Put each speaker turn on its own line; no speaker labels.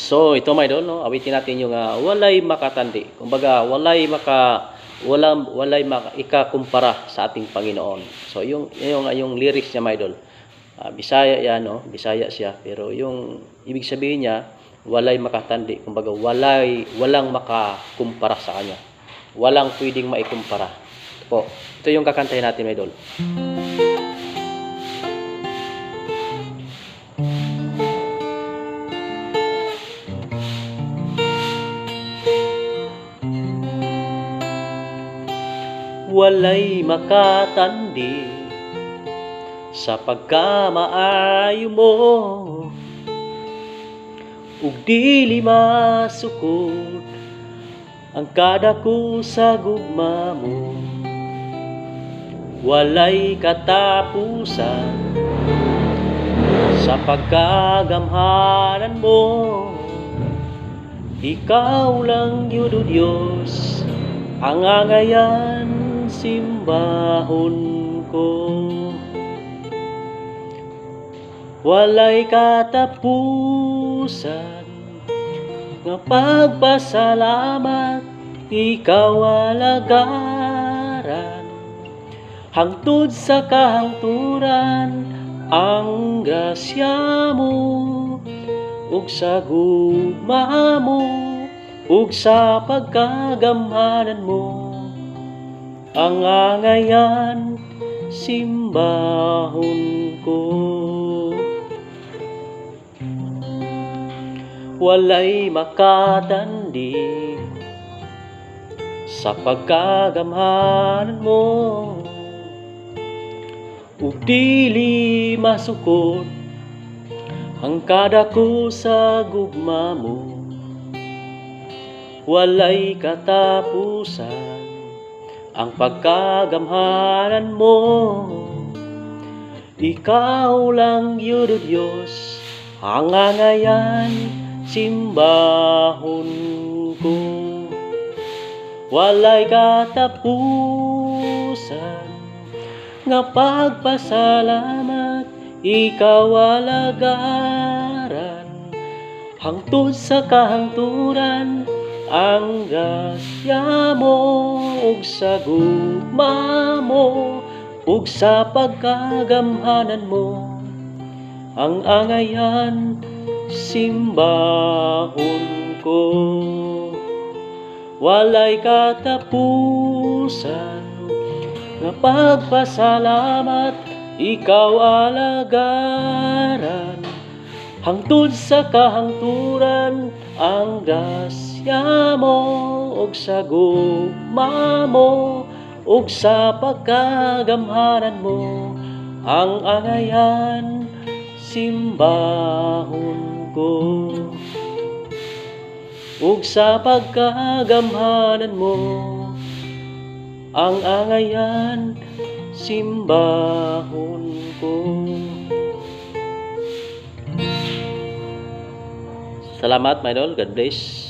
So ito mga idol, no, awitin natin yung walay makatandi. Kumbaga walay ikakumpara sa ating Panginoon. So yung lyrics niya mga idol. Bisaya yan, no? Bisaya siya, pero yung ibig sabihin niya walay makatandi. Kumbaga walang makakumpara sa kanya. Walang pwedeng maikumpara. Ito yung kakantahin natin mga idol. Walay makatandi sa pagkamaayo mo, ug dili masukod ang kadako sa gugma mo. Walay katapusan sa pagkagamhanan mo. Ikaw lang yun o Diyos ang angayan simbahon ko. Walay katapusan nga pagpasalamat, ikaw alagaran hangtod sa kahangturan. Ang grasya mo ug sa gugma mo ug sa pagkagamhanan mo, ang angayan simbahon ko. Walay makatandi sa pagkagamhanan mo, ug dili masukod ang kadako sa gugma mo. Walay katapusan ang pagkagamhanan mo. Ikaw lang yun o Diyos ang angayan simbahon ko. Walay katapusan nga pagpasalamat, ikaw alagaran hangtod sa kahangturan. Ang grasya mo ug sa gugma mo ug sa pagkagamhanan mo, ang angayan simbahon ko. Walay katapusan nga pagpasalamat, ikaw alagaran hangtod sa kahangturan. Ang grasya mo ug sa gugma mo ug sa pagkagamhanan mo, ang angayan simbahon ko. Ug sa pagkagamhanan mo, ang angayan simbahon ko. Salamat, my idol. God bless.